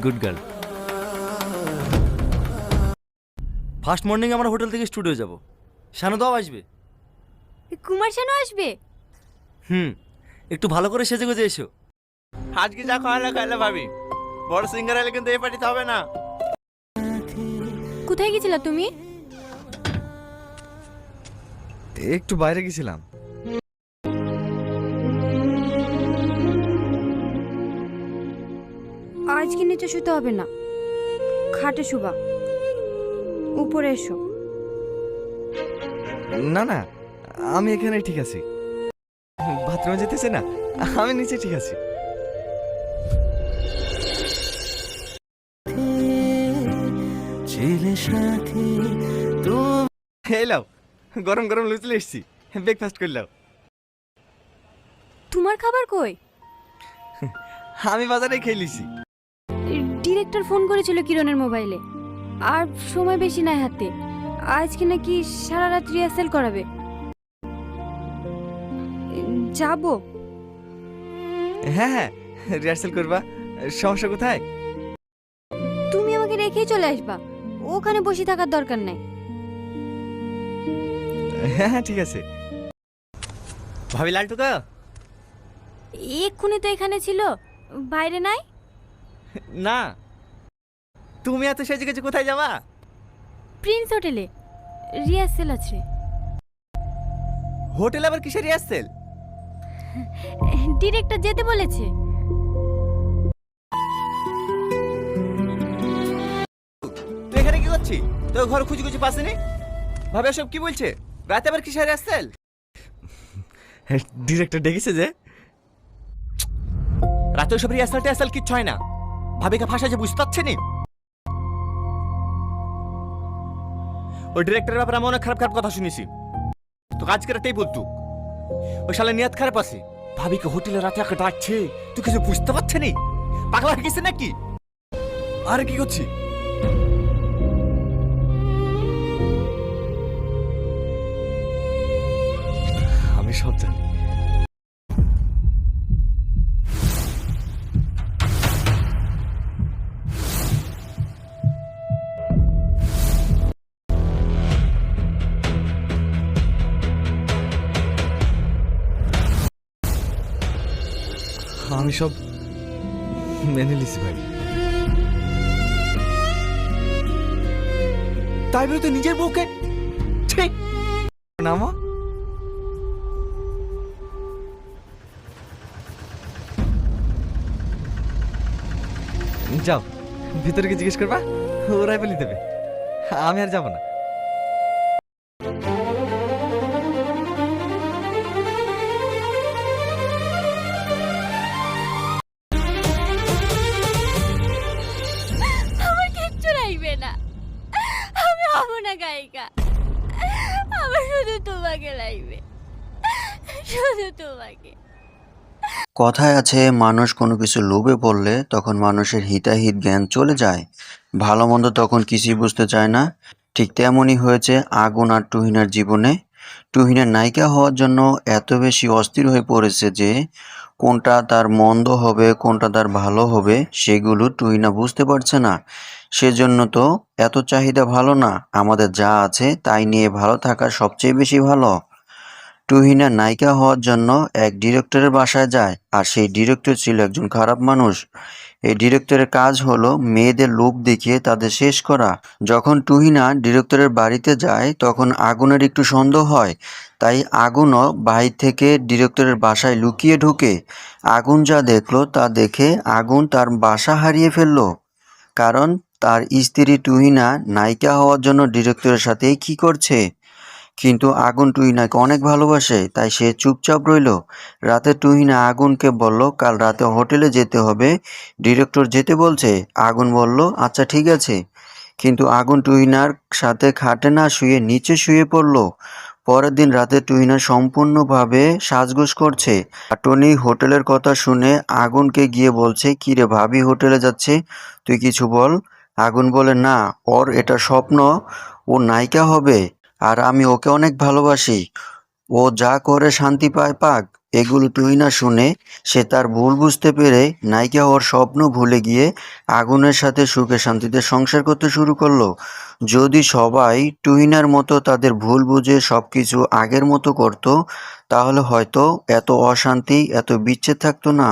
Good girl. First morning আমরা hotel থেকে studio যাব। শানুদাও আসবে। কুমার শানু আসবে? একটু ভালো করে সেজে গুজে এসো। আজকে যা খাওয়ালে খাইলে ভাবি, বড় সিঙ্গার এলে কিন্তু এই পার্টিতে হবে না। কোথায় গেছিলা তুমি? একটু বাইরে গেছিলাম। আজকে নিচে শুতে হবে না, খাটে শুবা। উপরে এসো। না না, আমি এখানে ঠিক আছি। বাথরুমে যেতেছে না, আমি নিচে ঠিক আছি। এলাও, গরম গরম লুচি এসছি, ব্রেকফাস্ট করলাম। তোমার খাবার কই? আমি বাজারে খেয়ে লিছি। ডিরেক্টর ফোন করেছিল কিরণের মোবাইলে, আর সময় বেশি নাই হাতে। আজকে নাকি সারা রাত রিহার্সাল করাবে। যাবো। হ্যাঁ হ্যাঁ, রিহার্সাল করবা, সমস্যা কোথায়? তুমি আমাকে রেখেই চলে আসবা, ওখানে বসে থাকার দরকার নাই। হ্যাঁ হ্যাঁ ঠিক আছে। ভাবি লালটুকা এক্ষুনি তো এখানে ছিল, বাইরে নাই? না, তুমি এত সেজে গেছে কোথায় যাবা? প্রিন্স হোটেলে রিহার্সাল আছে। হোটেলে আবার কিসের রিহার্সেল? ডিরেক্টর যেতে বলেছে। তুই এখানে কি করছিস? তোর ঘর খুঁজে খুঁজে পাসনি? ভাবে সব কি বলছে? রাতে আবার কিসের রিহার্সেল? ডিরেক্টর ডেকেছে যে। রাতে সব রিহার্সাল টিহার্সাল কিচ্ছু হয় না। ভাবিকে ভাষা যে বুঝতে পারছে নি। ওই ডিরেক্টরের ব্যাপারে আমি অনেক খারাপ খারাপ কথা শুনেছি। তো আজকে রাতেই বলতু ওই শালা নিয়ত খারাপ আছে। ভাবিকে হোটেলে রাতে একা ডাকছে, তুই কিছু বুঝতে পারছে নি? পাগলা হয়ে গেছে নাকি? আরে কি করছি? আমি সব জানি। আমি সব মেনে নিছি ভাই। তাই বলে তুই নিজের বউকে ঠিক নামো। যাও, ভিতরে কি জিজ্ঞেস করবা? ওরাই বলে দেবে, আমি আর যাব না। আমার কিচ্ছু লাগবে না, আমি হব না গায়িকা। আমার শুধু তোমাকে লাগবে, শুধু তোমাকে। কথায় আছে, মানুষ কোনো কিছু লোভে পড়লে তখন মানুষের হিতাহিত জ্ঞান চলে যায়, ভালো মন্দ তখন কিছুই বুঝতে চায় না। ঠিক তেমনই হয়েছে আগুন আর তুহিনার জীবনে। তুহিনের নায়িকা হওয়ার জন্য এত বেশি অস্থির হয়ে পড়েছে যে কোনটা তার মন্দ হবে কোনটা তার ভালো হবে সেগুলো তুহিনা বুঝতে পারছে না। সেজন্য তো এত চাহিদা ভালো না, আমাদের যা আছে তাই নিয়ে ভালো থাকা সবচেয়ে বেশি ভালো। তুহিনা নায়িকা হওয়ার জন্য এক ডিরেক্টরের বাসায় যায়, আর সেই ডিরেক্টর ছিল একজন খারাপ মানুষ। এই ডিরেক্টরের কাজ হলো মেয়েদের লোভ দেখিয়ে তাদের শেষ করা। যখন তুহিনা ডিরেক্টরের বাড়িতে যায় তখন আগুনের একটু সন্দেহ হয়, তাই আগুনও বাহির থেকে ডিরেক্টরের বাসায় লুকিয়ে ঢোকে। আগুন যা দেখলো তা দেখে আগুন তার বাসা হারিয়ে ফেললো, কারণ তার স্ত্রী তুহিনা নায়িকা হওয়ার জন্য ডিরেক্টরের সাথে কি করছে। কিন্তু আগুন তুহিনাকে অনেক ভালোবাসে, তাই সে চুপচাপ রইল। রাতে তুহিনা আগুনকে বলল কাল রাতে হোটেলে যেতে হবে, ডিরেক্টর যেতে বলছে। আগুন বলল আচ্ছা ঠিক আছে, কিন্তু আগুন তুহিনার সাথে খাটে না শুয়ে নিচে শুয়ে পড়ল। পরের দিন রাতে তুহিনা সম্পূর্ণভাবে সাজগোজ করছে, আর টনি হোটেলের কথা শুনে আগুনকে গিয়ে বলছে কিরে ভাবি হোটেলে যাচ্ছে, তুই কিছু বল। আগুন বলে না, ওর এটা স্বপ্ন, ও নায়িকা হবে, আর আমি ওকে অনেক ভালোবাসি, ও যা করে শান্তি পায় পাক, এগুলো তুহিনা শুনে সে তার ভুল বুঝতে পেরে নায়িকা হওয়ার স্বপ্ন ভুলে গিয়ে আগুনের সাথে সুখে শান্তিতে সংসার করতে শুরু করলো। যদি সবাই তুহিনার মতো তাদের ভুল বুঝে সবকিছু আগের মতো করতো, তাহলে হয়তো এত অশান্তি, এত বিচ্ছেদ থাকতো না।